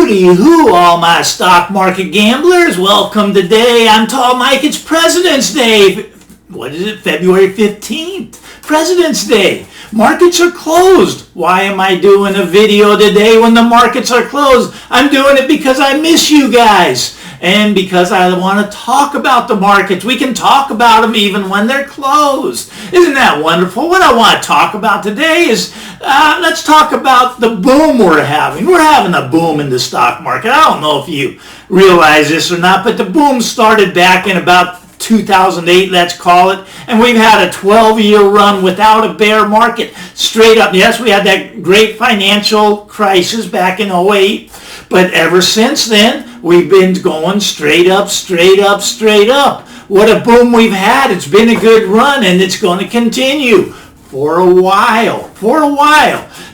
Hooty-hoo, all my stock market gamblers. Welcome today. I'm Tall Mike. It's President's Day. What is it? February 15th. President's Day. Markets are closed. Why am I doing a video today when the markets are closed? I'm doing it because I miss you guys. And because I want to talk about the markets. We can talk about them even when they're closed. Isn't that wonderful? What I want to talk about today is, let's talk about the boom we're having. We're having a boom in the stock market. I don't know if you realize this or not, but the boom started back in about 2008, let's call it, and we've had a 12-year run without a bear market, straight up. Yes, we had that great financial crisis back in '08, but ever since then, we've been going straight up, straight up, straight up. What a boom we've had. It's been a good run, and it's going to continue for a while.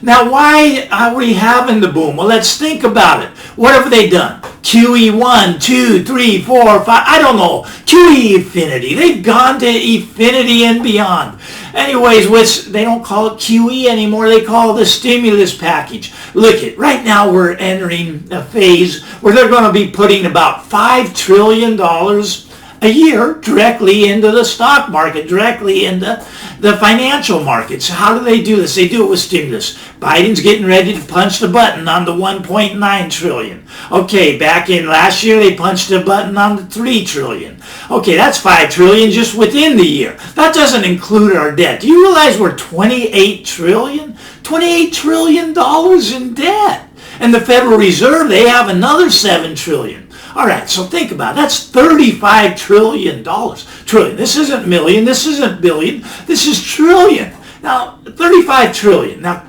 Now, why are we having the boom? Well, let's think about it. What have they done? QE 1, 2, 3, 4, 5, I don't know. QE Infinity. They've gone to Infinity and beyond. Anyways, they don't call it QE anymore. They call it the stimulus package. Look at, right now we're entering a phase where they're going to be putting about $5 trillion a year directly into the stock market, directly into the financial markets. How do they do this? They do it with stimulus. Biden's getting ready to punch the button on the 1.9 trillion. Okay, back in last year, they punched the button on the 3 trillion. Okay, that's 5 trillion just within the year. That doesn't include our debt. Do you realize we're 28 trillion? $28 trillion in debt. And the Federal Reserve, they have another 7 trillion. All right, so think about it. That's $35 trillion. Trillion. This isn't million. This isn't billion. This is trillion. Now, 35 trillion. Now,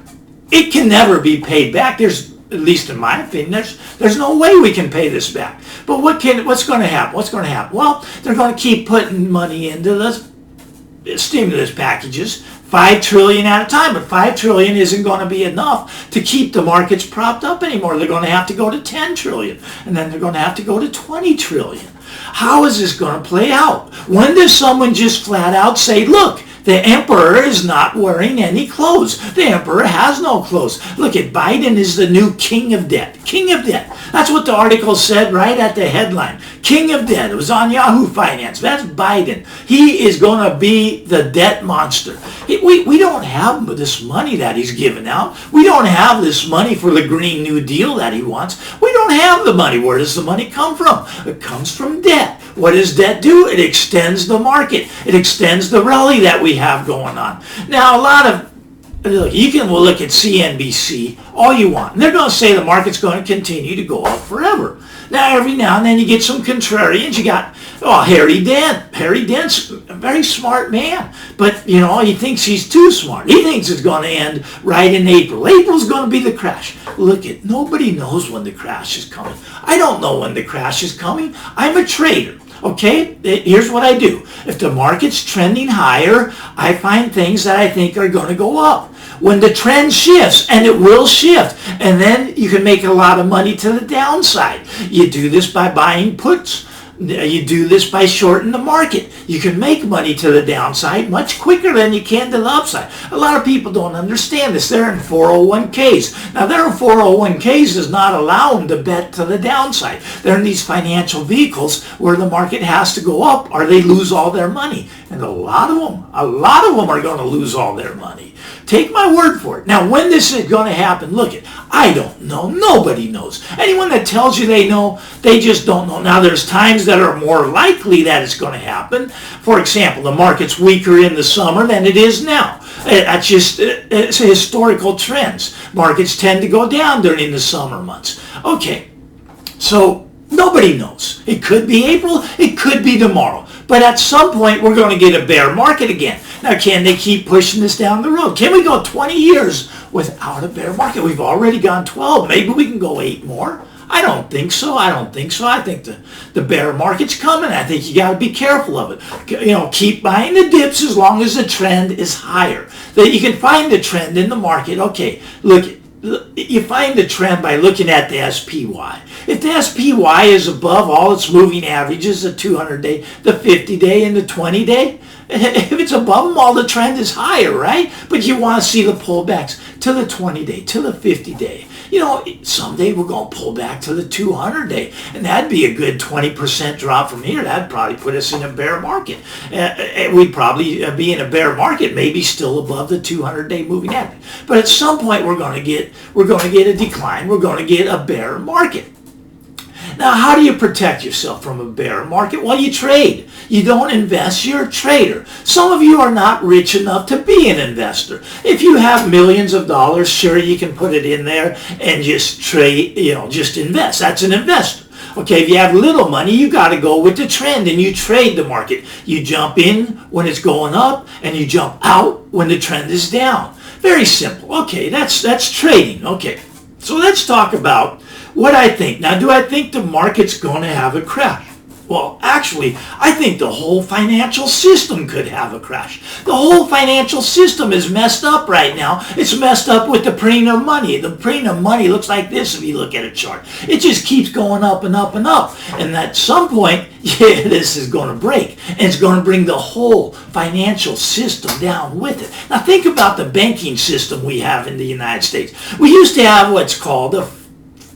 it can never be paid back. There's, at least in my opinion, there's no way we can pay this back. But what's going to happen? What's going to happen? Well, they're going to keep putting money into the stimulus packages, 5 trillion at a time, but 5 trillion isn't going to be enough to keep the markets propped up anymore. They're going to have to go to 10 trillion, and then they're going to have to go to 20 trillion. How is this going to play out? When does someone just flat out say, look, the emperor is not wearing any clothes. The emperor has no clothes. Look at Biden is the new king of debt. King of debt. That's what the article said right at the headline. King of debt. It was on Yahoo Finance. That's Biden. He is going to be the debt monster. We don't have this money that he's giving out. We don't have this money for the Green New Deal that he wants. We don't have the money. Where does the money come from? It comes from debt. What does debt do? It extends the market. It extends the rally that we have going on. Now, you can look at CNBC all you want. And they're going to say the market's going to continue to go up forever. Now, every now and then you get some contrarians. You got, Harry Dent. Harry Dent's a very smart man. But, he thinks he's too smart. He thinks it's going to end right in April. April's going to be the crash. Look, nobody knows when the crash is coming. I don't know when the crash is coming. I'm a trader. Okay, here's what I do. If the market's trending higher, I find things that I think are going to go up. When the trend shifts, and it will shift, and then you can make a lot of money to the downside. You do this by buying puts. You do this by shorting the market. You can make money to the downside much quicker than you can to the upside. A lot of people don't understand this. They're in 401ks. Now, their 401ks does not allow them to bet to the downside. They're in these financial vehicles where the market has to go up or they lose all their money. And a lot of them are going to lose all their money. Take my word for it. Now, when this is going to happen, look it. I don't know. Nobody knows. Anyone that tells you they know, they just don't know. Now, there's times that are more likely that it's going to happen. For example, the market's weaker in the summer than it is now. It's historical trends. Markets tend to go down during the summer months. Okay, so nobody knows. It could be April. It could be tomorrow. But at some point, we're going to get a bear market again. Now, can they keep pushing this down the road? Can we go 20 years without a bear market? We've already gone 12. Maybe we can go 8 more. I don't think so. I think the bear market's coming. I think you got to be careful of it. Keep buying the dips as long as the trend is higher. That you can find the trend in the market. Okay, you find the trend by looking at the SPY. If the SPY is above all its moving averages, the 200-day, the 50-day, and the 20-day, if it's above them all, the trend is higher, right? But you want to see the pullbacks. to the 20-day, to the 50-day. You know, someday we're going to pull back to the 200-day, and that'd be a good 20% drop from here. That'd probably put us in a bear market. We'd probably be in a bear market, maybe still above the 200-day moving average. But at some point, we're going to get a decline. We're going to get a bear market. Now, how do you protect yourself from a bear market? Well, you trade. You don't invest, you're a trader. Some of you are not rich enough to be an investor. If you have millions of dollars, sure, you can put it in there and just trade, just invest. That's an investor. Okay, if you have little money, you got to go with the trend and you trade the market. You jump in when it's going up and you jump out when the trend is down. Very simple. Okay, that's trading. Okay, so let's talk about what I think. Now, do I think the market's going to have a crash? Well, actually, I think the whole financial system could have a crash. The whole financial system is messed up right now. It's messed up with the printing of money. The printing of money looks like this if you look at a chart. It just keeps going up and up and up. And at some point, this is going to break. And it's going to bring the whole financial system down with it. Now, think about the banking system we have in the United States. We used to have what's called it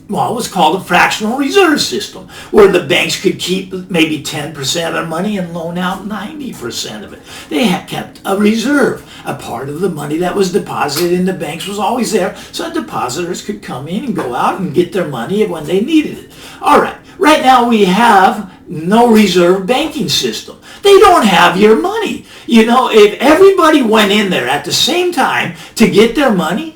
was called a fractional reserve system, where the banks could keep maybe 10% of their money and loan out 90% of it. They had kept a reserve. A part of the money that was deposited in the banks was always there, so depositors could come in and go out and get their money when they needed it. All right, right now we have no reserve banking system. They don't have your money. If everybody went in there at the same time to get their money,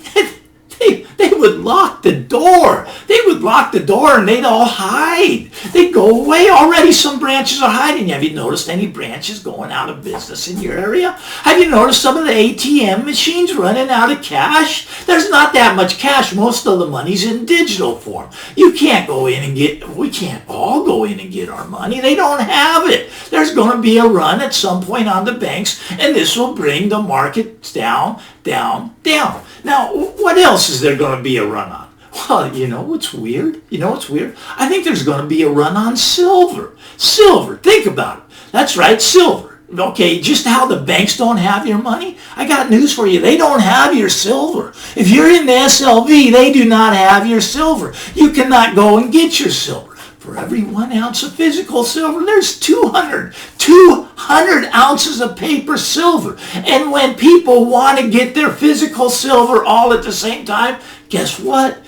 they would lock the door. They would lock the door and they'd all hide. They'd go away. Already some branches are hiding. Have you noticed any branches going out of business in your area? Have you noticed some of the ATM machines running out of cash? There's not that much cash. Most of the money's in digital form. You can't go in and we can't all go in and get our money. They don't have it. There's going to be a run at some point on the banks, and this will bring the markets down, down, down. Now, what else is there going to be a run on? Well, you know what's weird? I think there's going to be a run on silver. Silver, think about it. That's right, silver. Okay, just how the banks don't have your money, I got news for you. They don't have your silver. If you're in the SLV, they do not have your silver. You cannot go and get your silver. For every 1 ounce of physical silver, there's 200 ounces of paper silver. And when people want to get their physical silver all at the same time, guess what?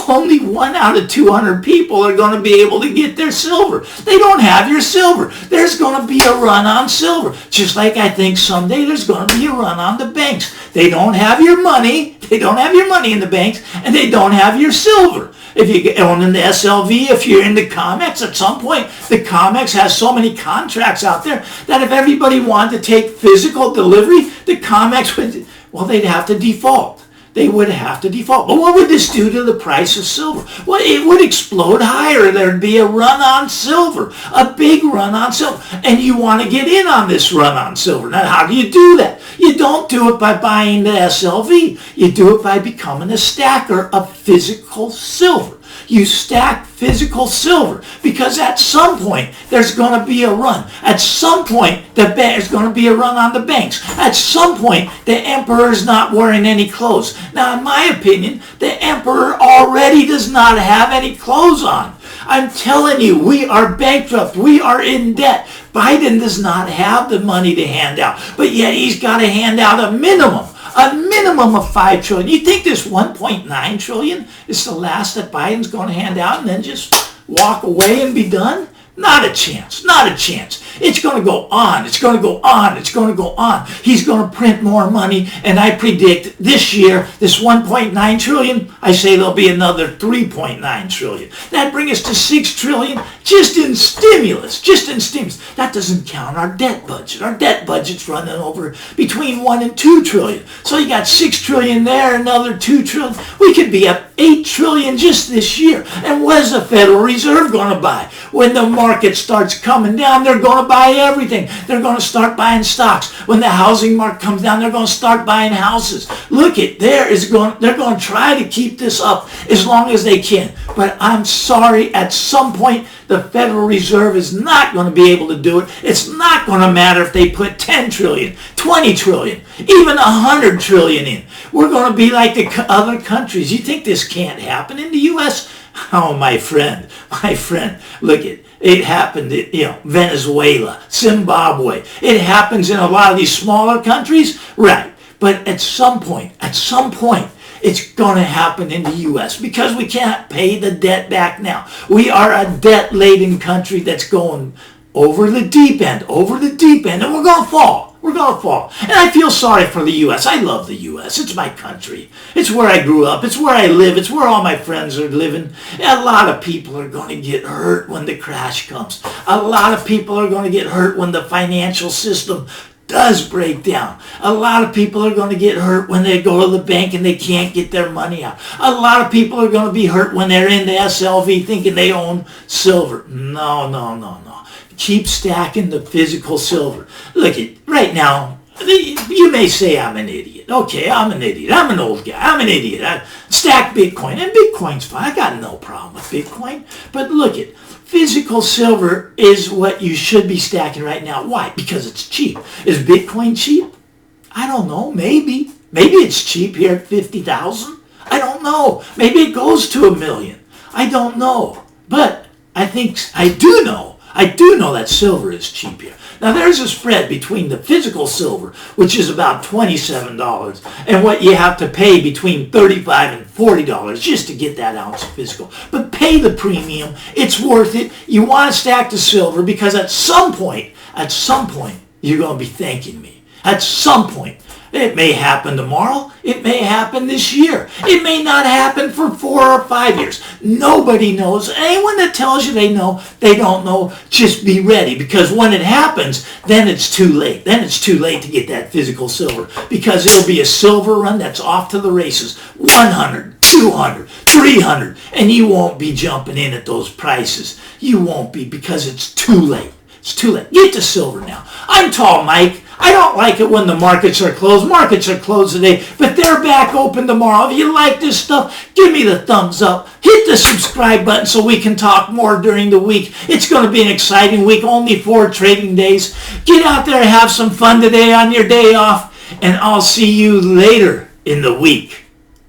Only 1 out of 200 people are going to be able to get their silver. They don't have your silver. There's going to be a run on silver. Just like I think someday there's going to be a run on the banks. They don't have your money. They don't have your money in the banks, and they don't have your silver. If you own in the SLV, if you're into COMEX, at some point, the COMEX has so many contracts out there that if everybody wanted to take physical delivery, the COMEX would, they'd have to default. They would have to default. But what would this do to the price of silver? Well, it would explode higher. There'd be a run on silver, a big run on silver. And you want to get in on this run on silver. Now, how do you do that? You don't do it by buying the SLV. You do it by becoming a stacker of physical silver. You stack physical silver because at some point there's going to be a run. At some point there's going to be a run on the banks. At some point the emperor's not wearing any clothes. Now, in my opinion, the emperor already does not have any clothes on. I'm telling you, we are bankrupt. We are in debt. Biden does not have the money to hand out, but yet he's got to hand out a minimum of $5 trillion. You think this $1.9 trillion is the last that Biden's going to hand out and then just walk away and be done? Not a chance. Not a chance. It's going to go on. It's going to go on. It's going to go on. He's going to print more money, and I predict this year, this $1.9 trillion, I say there'll be another $3.9 trillion. That brings us to $6 trillion just in stimulus. Just in stimulus. That doesn't count our debt budget. Our debt budget's running over between $1 and $2 trillion. So you got $6 trillion there, another $2 trillion. We could be up $8 trillion just this year. And what is the Federal Reserve going to buy? When the market starts coming down, they're going to buy everything. They're going to start buying stocks. When the housing market comes down, they're going to start buying houses. Look, they're going to try to keep this up as long as they can. But I'm sorry, at some point, the Federal Reserve is not going to be able to do it. It's not going to matter if they put 10 trillion, 20 trillion, even 100 trillion in. We're going to be like the other countries. You think this can't happen in the U.S.? Oh, my friend, look it happened in Venezuela, Zimbabwe. It happens in a lot of these smaller countries, right? But at some point, it's going to happen in the U.S. because we can't pay the debt back now. We are a debt-laden country that's going over the deep end, and we're going to fall. And I feel sorry for the U.S. I love the U.S. It's my country. It's where I grew up. It's where I live. It's where all my friends are living. And a lot of people are going to get hurt when the crash comes. A lot of people are going to get hurt when the financial system does break down. A lot of people are going to get hurt when they go to the bank and they can't get their money out. A lot of people are going to be hurt when they're in the SLV thinking they own silver. No. Keep stacking the physical silver. Look, right now, you may say I'm an idiot. Okay, I'm an idiot. I'm an old guy. I'm an idiot. I stack Bitcoin, and Bitcoin's fine. I got no problem with Bitcoin. But look, physical silver is what you should be stacking right now. Why? Because it's cheap. Is Bitcoin cheap? I don't know. Maybe. Maybe it's cheap here at 50,000. I don't know. Maybe it goes to $1 million. I don't know. But I do know that silver is cheap here. Now there's a spread between the physical silver, which is about $27, and what you have to pay between $35 and $40 just to get that ounce of physical. But pay the premium. It's worth it. You want to stack the silver because at some point, you're going to be thanking me. At some point. It may happen tomorrow. It may happen this year. It may not happen for 4 or 5 years. Nobody knows. Anyone that tells you they know, they don't know. Just be ready, because when it happens, then it's too late. Then it's too late to get that physical silver, because it'll be a silver run that's off to the races. 100, 200, 300, and you won't be jumping in at those prices. You won't be, because it's too late. It's too late. Get to silver now. I'm Tall Mike. I don't like it when the markets are closed. Markets are closed today, but they're back open tomorrow. If you like this stuff, give me the thumbs up. Hit the subscribe button so we can talk more during the week. It's going to be an exciting week, only 4 trading days. Get out there and have some fun today on your day off, and I'll see you later in the week.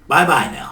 Bye-bye now.